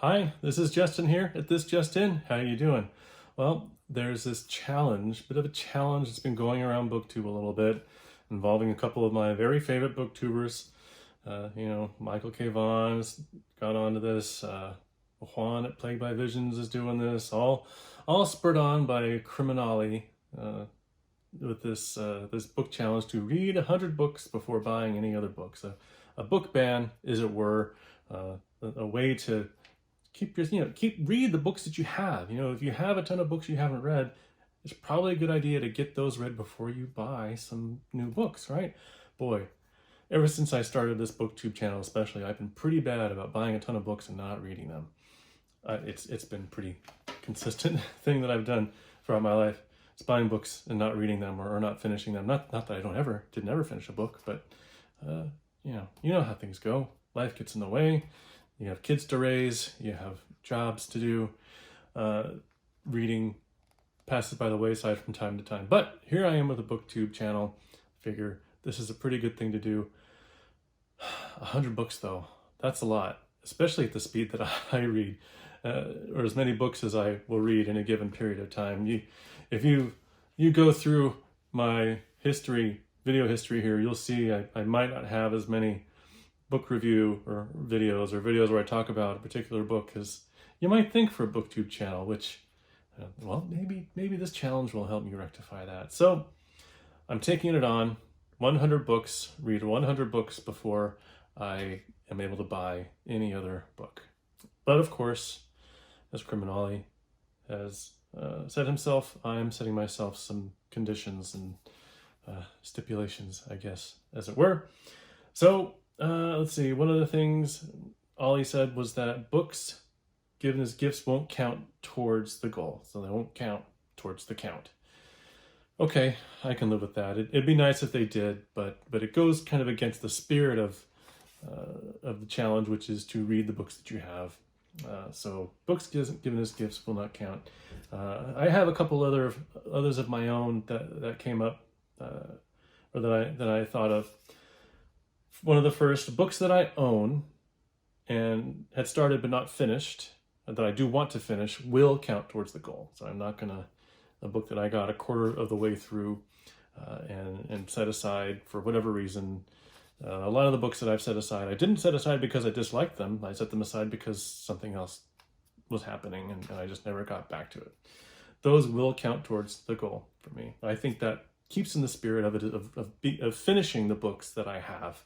Hi, this is Justin here at This Just In. How you doing? Well, there's this bit of a challenge that's been going around BookTube a little bit, involving a couple of my very favorite BookTubers. Michael K. Vaughan's got onto this. Juan at Plagued by Visions is doing this. All spurred on by CriminOlly with this book challenge to read 100 books before buying any other books. A book ban, as it were, a way to read the books that you have. If you have a ton of books you haven't read, it's probably a good idea to get those read before you buy some new books, right? Boy, ever since I started this BookTube channel especially, I've been pretty bad about buying a ton of books and not reading them. It's been pretty consistent thing that I've done throughout my life. It's buying books and not reading them or not finishing them. Not that I didn't ever finish a book, but you know how things go. Life gets in the way. You have kids to raise, you have jobs to do, reading passes by the wayside from time to time. But here I am with a BookTube channel. Figure this is a pretty good thing to do. 100 books though, that's a lot, especially at the speed that I read, or as many books as I will read in a given period of time. If you go through my video history here, you'll see I might not have as many book review or videos where I talk about a particular book as you might think for a BookTube channel, which, well, maybe this challenge will help me rectify that. So I'm taking it on 100 books, read 100 books before I am able to buy any other book. But of course, as CriminOlly has said himself, I'm setting myself some conditions and stipulations, I guess, as it were. So let's see, one of the things Ollie said was that books given as gifts won't count towards the goal. So they won't count towards the count. Okay, I can live with that. It'd be nice if they did, but it goes kind of against the spirit of the challenge, which is to read the books that you have. So books given as gifts will not count. I have a couple others of my own that came up, or that I thought of. One of the first books that I own and had started but not finished, that I do want to finish, will count towards the goal. So I'm not gonna, a book that I got a quarter of the way through and set aside for whatever reason. A lot of the books that I've set aside, I didn't set aside because I disliked them. I set them aside because something else was happening and I just never got back to it. Those will count towards the goal for me. I think that keeps in the spirit of it, of finishing the books that I have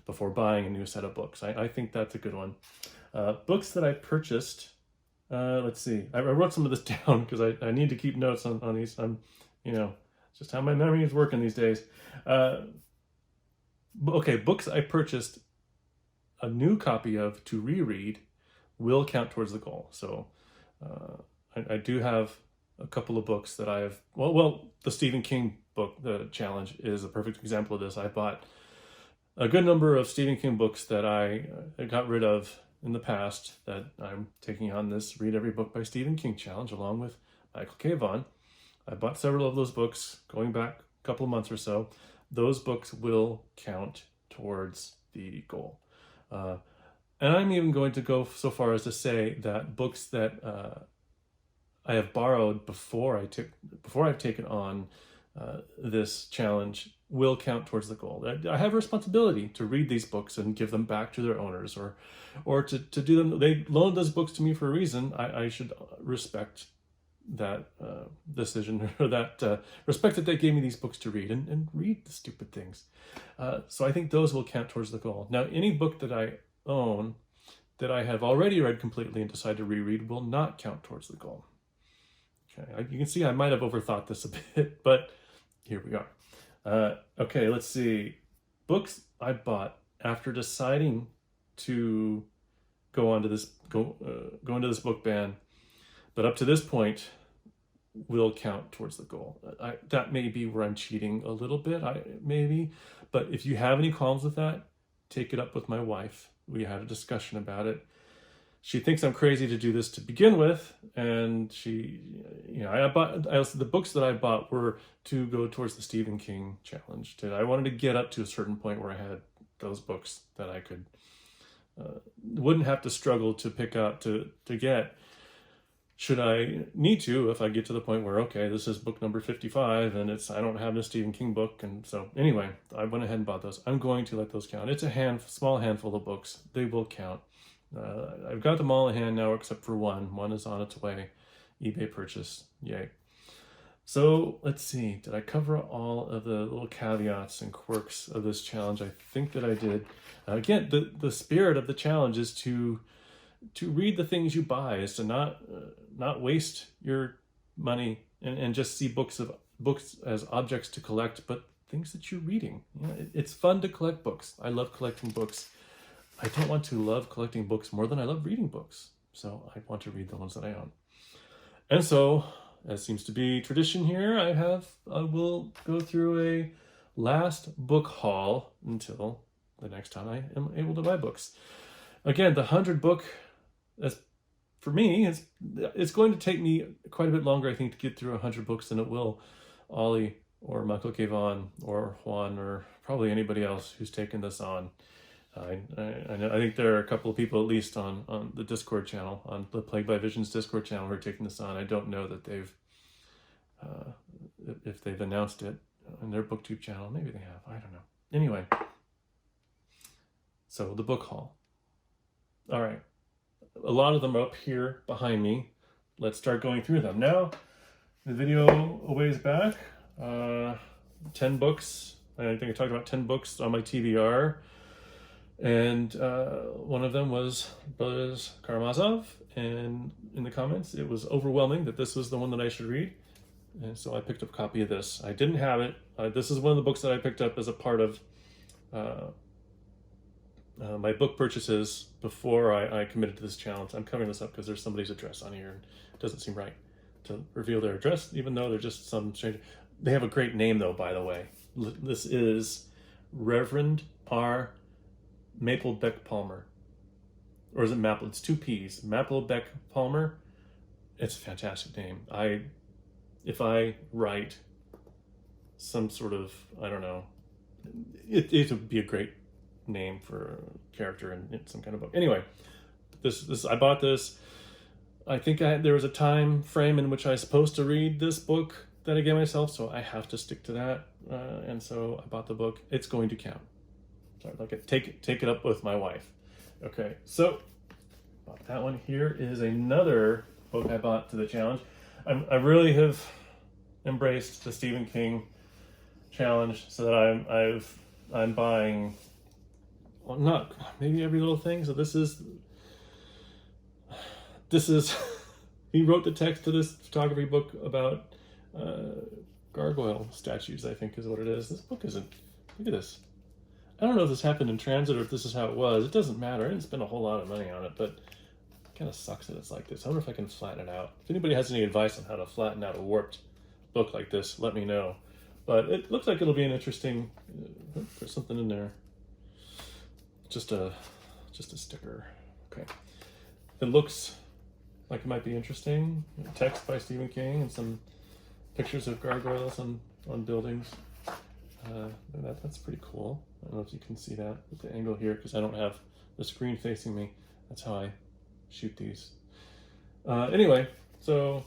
before buying a new set of books. I think that's a good one. Books that I purchased, let's see. I wrote some of this down because I need to keep notes on these. It's just how my memory is working these days. Okay, books I purchased a new copy of to reread will count towards the goal. So I do have a couple of books that I have, well, the Stephen King book, the challenge, is a perfect example of this. I bought a good number of Stephen King books that I got rid of in the past that I'm taking on this Read Every Book by Stephen King challenge along with Michael K. Vaughan. I bought several of those books going back a couple of months or so. Those books will count towards the goal. And I'm even going to go so far as to say that books that I have borrowed before I've taken on this challenge will count towards the goal. I have a responsibility to read these books and give them back to their owners, or to do them. They loaned those books to me for a reason. I should respect that decision, or that respect that they gave me these books to read and read the stupid things. So I think those will count towards the goal. Now, any book that I own that I have already read completely and decide to reread will not count towards the goal. Okay, you can see I might have overthought this a bit, but here we are. Okay, let's see. Books I bought after deciding to go into this book ban, but up to this point will count towards the goal. That may be where I'm cheating a little bit, maybe. But if you have any qualms with that, take it up with my wife. We had a discussion about it. She thinks I'm crazy to do this to begin with, and the books that I bought were to go towards the Stephen King challenge. I wanted to get up to a certain point where I had those books that I could wouldn't have to struggle to pick up, to get, should I need to, if I get to the point where, okay, this is book number 55 and I don't have a Stephen King book. And so anyway, I went ahead and bought those. I'm going to let those count. It's a small handful of books. They will count. I've got them all in hand now, except for one. One is on its way. eBay purchase. Yay. So let's see. Did I cover all of the little caveats and quirks of this challenge? I think that I did. Again, the spirit of the challenge is to read the things you buy, is to not waste your money and just see books as objects to collect, but things that you're reading. You know, it's fun to collect books. I love collecting books. I don't want to love collecting books more than I love reading books. So I want to read the ones that I own. And so, as seems to be tradition here, I will go through a last book haul until the next time I am able to buy books. Again, the 100 book, for me, it's going to take me quite a bit longer, I think, to get through 100 books than it will Ollie or Michael K. Vaughan or Juan or probably anybody else who's taken this on. I think there are a couple of people, at least on the Discord channel, on the Plagued by Visions Discord channel, who are taking this on. I don't know that if they've announced it on their BookTube channel. Maybe they have. I don't know. Anyway, so the book haul. All right. A lot of them are up here behind me. Let's start going through them. Now, the video a ways back, 10 books. I think I talked about 10 books on my TBR. And one of them was Brothers Karamazov, and in the comments it was overwhelming that this was the one that I should read, and so I picked up a copy of this. I didn't have it. This is one of the books that I picked up as a part of my book purchases before I committed to this challenge. I'm covering this up because there's somebody's address on here, and it doesn't seem right to reveal their address, even though they're just some stranger. They have a great name, though, by the way. This is Reverend R. Maplebeck Palmer, or is it Maple? It's two P's. Maplebeck Palmer. It's a fantastic name. If I write some sort of, I don't know, it would be a great name for a character in some kind of book. Anyway, this I bought this. I think there was a time frame in which I was supposed to read this book that I gave myself, so I have to stick to that. And so I bought the book. It's going to count. So I'd like to take it up with my wife. Okay, so bought that one. Here is another book I bought to the challenge. I really have embraced the Stephen King challenge, so that I'm buying, well, not maybe every little thing. So this is he wrote the text to this photography book about gargoyle statues, I think is what it is. This book isn't. Look at this. I don't know if this happened in transit or if this is how it was. It doesn't matter. I didn't spend a whole lot of money on it, but it kind of sucks that it's like this. I wonder if I can flatten it out. If anybody has any advice on how to flatten out a warped book like this, let me know. But it looks like it'll be an interesting, there's something in there. Just a sticker. Okay. It looks like it might be interesting. Text by Stephen King and some pictures of gargoyles on buildings. That's pretty cool. I don't know if you can see that with the angle here, because I don't have the screen facing me. That's how I shoot these. Anyway, so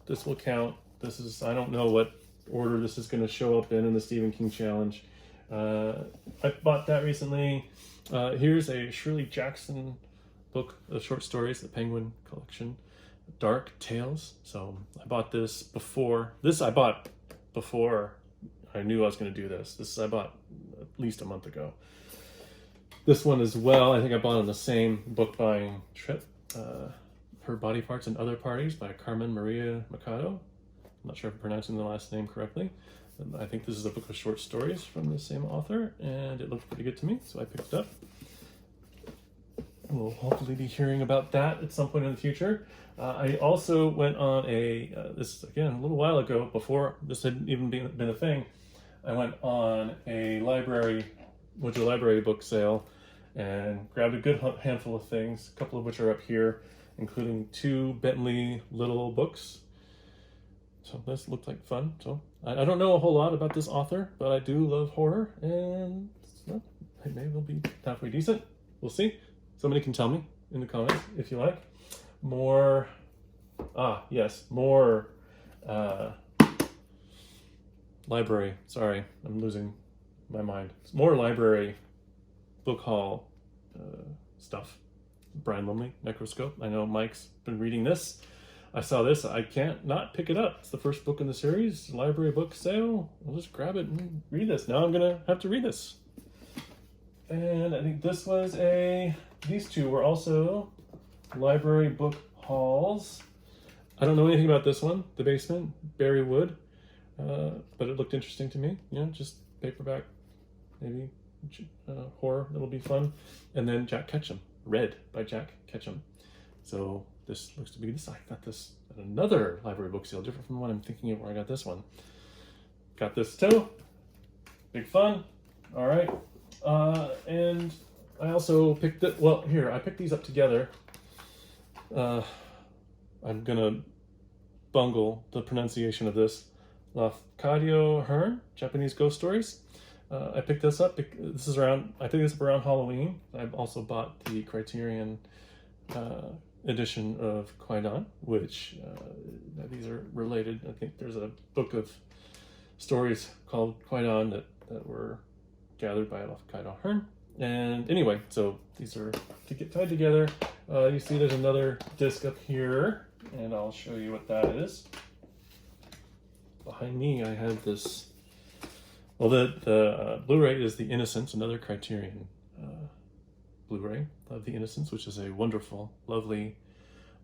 this will count. This is, I don't know what order this is going to show up in the Stephen King challenge. I bought that recently. Here's a Shirley Jackson book of short stories, the Penguin collection, Dark Tales. So I bought this before. I bought before I knew I was going to do this. I bought at least a month ago. This one as well, I think I bought on the same book buying trip. Her Body Parts and Other Parties by Carmen Maria Machado. I'm not sure if I'm pronouncing the last name correctly. I think this is a book of short stories from the same author, and it looked pretty good to me, so I picked it up. We'll hopefully be hearing about that at some point in the future. I also went on this again a little while ago, before this had even been a thing. I went on a went to a library book sale and grabbed a good handful of things, a couple of which are up here, including 2 Bentley Little books. So this looked like fun. So I don't know a whole lot about this author, but I do love horror, and maybe it'll be halfway decent. We'll see. Somebody can tell me in the comments if you like. More, yes, more library. Sorry, I'm losing my mind. More library book haul stuff. Brian Lumley, Necroscope. I know Mike's been reading this. I saw this. I can't not pick it up. It's the first book in the series. Library book sale. I'll just grab it and read this. Now I'm going to have to read this. And I think this was these two were also library book hauls. I don't know anything about this one, The Basement, Barry Wood, but it looked interesting to me. You know, just paperback, maybe horror, that'll be fun. And then Jack Ketchum, Red by Jack Ketchum. So this looks to be this. I got this at another library book sale, different from the one I'm thinking of where I got this one. Got this too. Big fun. All right. And I also picked it. Well, here, I picked these up together. I'm gonna bungle the pronunciation of this. Lafcadio Hearn, Japanese Ghost Stories. I picked this up. This is around, I picked this up around Halloween. I've also bought the Criterion edition of Kwaidan, which these are related. I think there's a book of stories called Kwaidan that were gathered by Lafcadio Hearn. And anyway, so these are to get tied together. You see there's another disc up here, and I'll show you what that is. Behind me, I have this. Well, the Blu-ray is The Innocents, another Criterion Blu-ray of The Innocents, which is a wonderful, lovely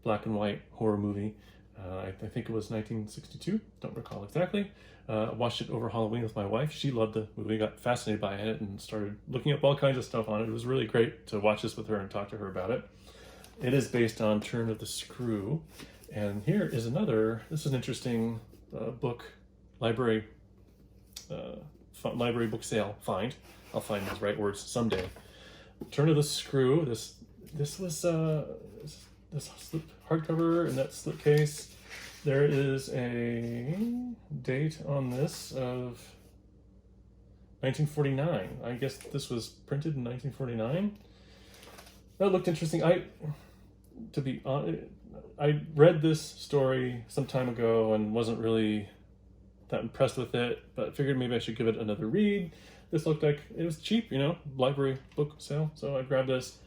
black and white horror movie. I think it was 1962, don't recall exactly. Watched it over Halloween with my wife. She loved the movie, got fascinated by it, and started looking up all kinds of stuff on it. It was really great to watch this with her and talk to her about it. It is based on Turn of the Screw. And here is another, this is an interesting book, library book sale find. I'll find those right words someday. Turn of the Screw. This was this slip hardcover and that slipcase. There is a date on this of 1949. I guess this was printed in 1949. That looked interesting. To be honest, I read this story some time ago and wasn't really that impressed with it, but figured maybe I should give it another read. This looked like it was cheap, you know, library book sale, so I grabbed this.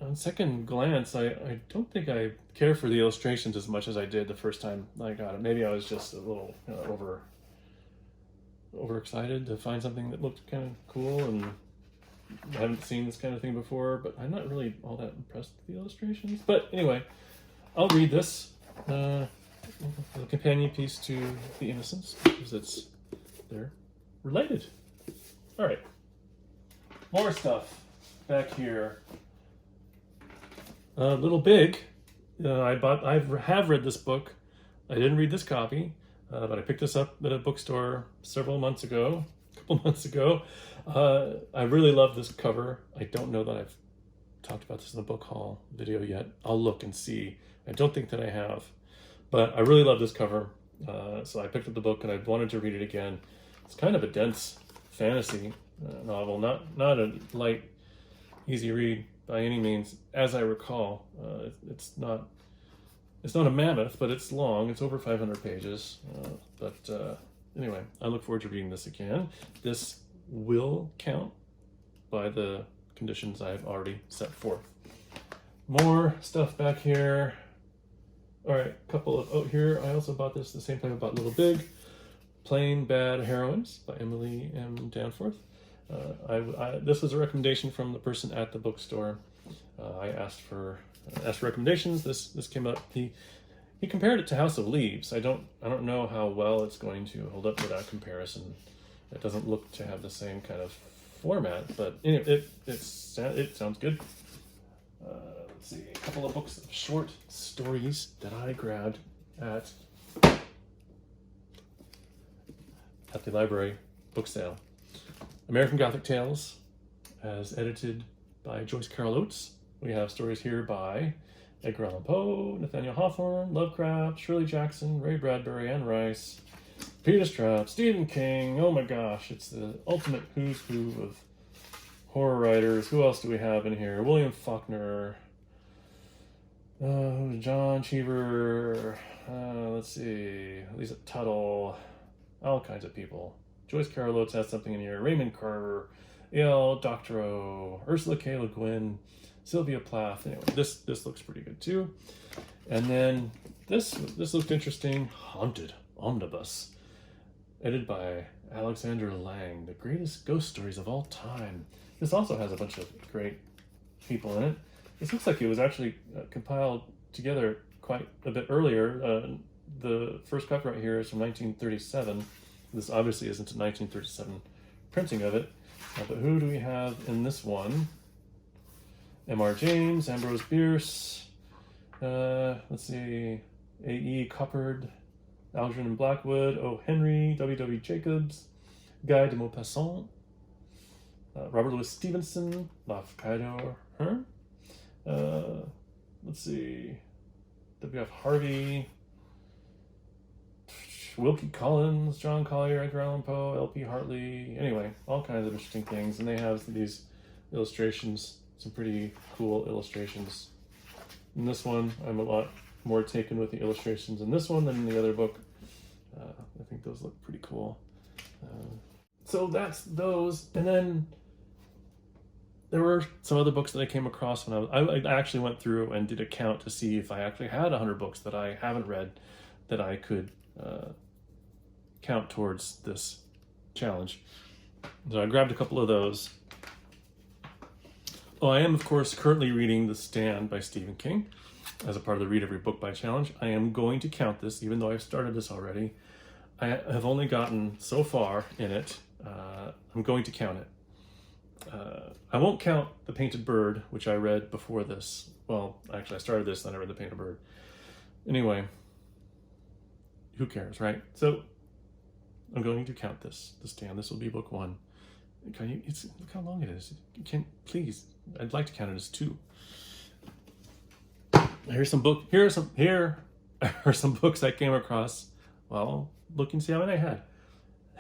On second glance, I don't think I care for the illustrations as much as I did the first time I got it. Maybe I was just a little overexcited to find something that looked kind of cool, and I haven't seen this kind of thing before, but I'm not really all that impressed with the illustrations. But anyway, I'll read this. The companion piece to The Innocents, because they're related. All right, more stuff back here. Little Big. I have read this book. I didn't read this copy, but I picked this up at a bookstore a couple months ago. I really love this cover. I don't know that I've talked about this in the book haul video yet. I'll look and see. I don't think that I have, but I really love this cover. So I picked up the book and I wanted to read it again. It's kind of a dense fantasy novel, not a light, easy read by any means, as I recall. It's not a mammoth, but it's long. It's over 500 pages. Anyway, I look forward to reading this again. This will count by the conditions I've already set forth. More stuff back here. All right, here I also bought this the same time I bought Little Big. Plain Bad Heroines by Emily M. Danforth. This was a recommendation from the person at the bookstore. I asked for recommendations. This came up. He compared it to House of Leaves. I don't know how well it's going to hold up to that comparison. It doesn't look to have the same kind of format, but anyway, it sounds good. Let's see, a couple of books of short stories that I grabbed at the library book sale. American Gothic Tales, as edited by Joyce Carol Oates. We have stories here by Edgar Allan Poe, Nathaniel Hawthorne, Lovecraft, Shirley Jackson, Ray Bradbury, Anne Rice, Peter Straub, Stephen King. Oh my gosh, it's the ultimate who's who of horror writers. Who else do we have in here? William Faulkner, John Cheever, let's see, Lisa Tuttle, all kinds of people. Joyce Carol Oates has something in here. Raymond Carver, A.L. Doctorow, Ursula K. Le Guin, Sylvia Plath. Anyway, this looks pretty good too. And then this looked interesting. Haunted Omnibus, edited by Alexander Lang, the greatest ghost stories of all time. This also has a bunch of great people in it. This looks like it was actually compiled together quite a bit earlier. The first copyright here is from 1937. This obviously isn't a 1937 printing of it. But who do we have in this one? M.R. James, Ambrose Bierce, let's see, A.E. Coppard, Algernon Blackwood, O. Henry, W.W. Jacobs, Guy de Maupassant, Robert Louis Stevenson, Lafcadio Hearn, let's see, W.F. Harvey, Wilkie Collins, John Collier, Edgar Allan Poe, L.P. Hartley. Anyway, all kinds of interesting things. And they have these illustrations, some pretty cool illustrations. In this one, I'm a lot more taken with the illustrations in this one than in the other book. I think those look pretty cool. So that's those. And then there were some other books that I came across when I actually went through and did a count to see if I actually had 100 books that I haven't read that I could count towards this challenge. So I grabbed a couple of those. Oh, I am, of course, currently reading The Stand by Stephen King as a part of the Read Every Book by Challenge. I am going to count this, even though I've started this already. I have only gotten so far in it. I'm going to count it. I won't count The Painted Bird, which I read before this. Well, actually, I started this, then I read The Painted Bird. Anyway, who cares, right? So I'm going to count this, The Stand. This will be book one. Look how long it is. You can't, please. I'd like to count it as 2. Here are some books I came across while looking to see how many I had.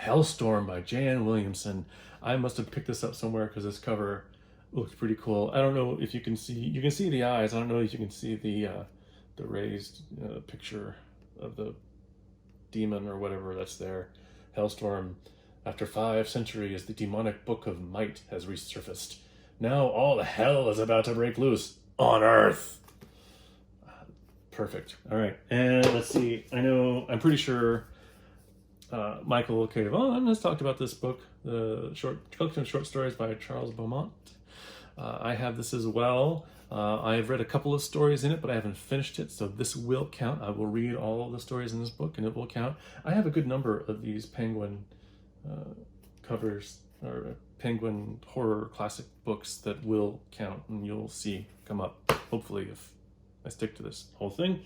Hellstorm by Jan Williamson. I must have picked this up somewhere because this cover looks pretty cool. I don't know if you can see the eyes. I don't know if you can see the raised picture of the demon or whatever that's there. Hellstorm. After 5 centuries, the demonic book of might has resurfaced. Now all hell is about to break loose on Earth. Perfect. All right. And let's see. I'm pretty sure Michael K. Vaughan has talked about this book, the collection of short stories by Charles Beaumont. I have this as well. I've read a couple of stories in it, but I haven't finished it, so this will count. I will read all of the stories in this book, and it will count. I have a good number of these Penguin covers or Penguin horror classic books that will count, and you'll see come up, hopefully, if I stick to this whole thing.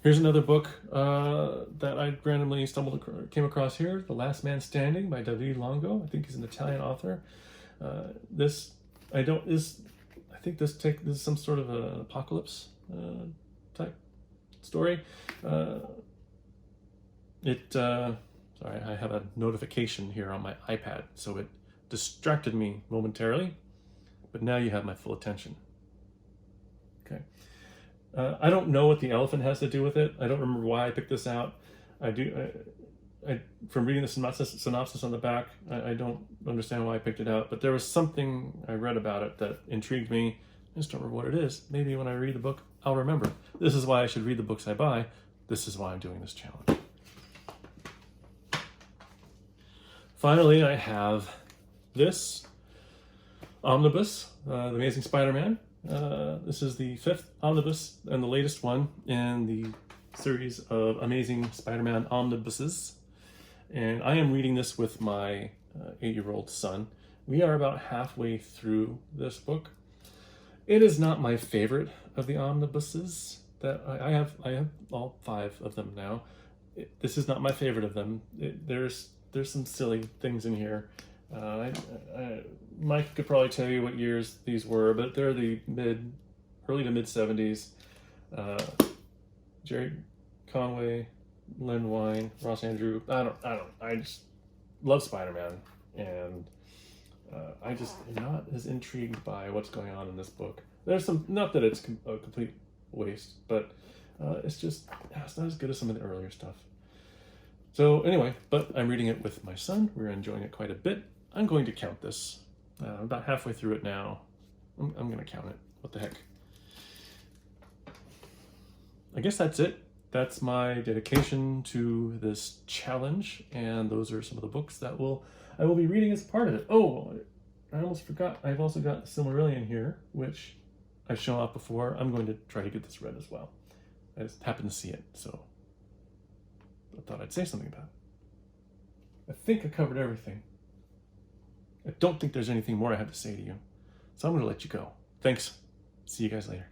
Here's another book that I randomly came across here, The Last Man Standing by David Longo. I think he's an Italian author. This is some sort of an apocalypse type story. Sorry, I have a notification here on my iPad, so it distracted me momentarily, but now you have my full attention. Okay. I don't know what the elephant has to do with it. I don't remember why I picked this out. From reading the synopsis on the back, I don't understand why I picked it out, but there was something I read about it that intrigued me. I just don't remember what it is. Maybe when I read the book, I'll remember. This is why I should read the books I buy. This is why I'm doing this challenge. Finally, I have this Omnibus, The Amazing Spider-Man. This is the 5th Omnibus and the latest one in the series of Amazing Spider-Man Omnibuses. And I am reading this with my 8-year-old son. We are about halfway through this book. It is not my favorite of the omnibuses that I have all 5 of them now. This is not my favorite of them. There's some silly things in here. Mike could probably tell you what years these were, but they're the early to mid 70s. Jerry Conway, Len Wein, Ross Andrew. I just love Spider-Man, and I just am not as intrigued by what's going on in this book. There's some, not that it's a complete waste, but it's just, it's not as good as some of the earlier stuff. So anyway, but I'm reading it with my son. We're enjoying it quite a bit. I'm going to count this. I'm about halfway through it now. I'm going to count it. What the heck? I guess that's it. That's my dedication to this challenge, and those are some of the books that I will be reading as part of it. Oh, I almost forgot. I've also got Silmarillion here, which I've shown off before. I'm going to try to get this read as well. I just happened to see it, so I thought I'd say something about it. I think I covered everything. I don't think there's anything more I have to say to you, so I'm going to let you go. Thanks. See you guys later.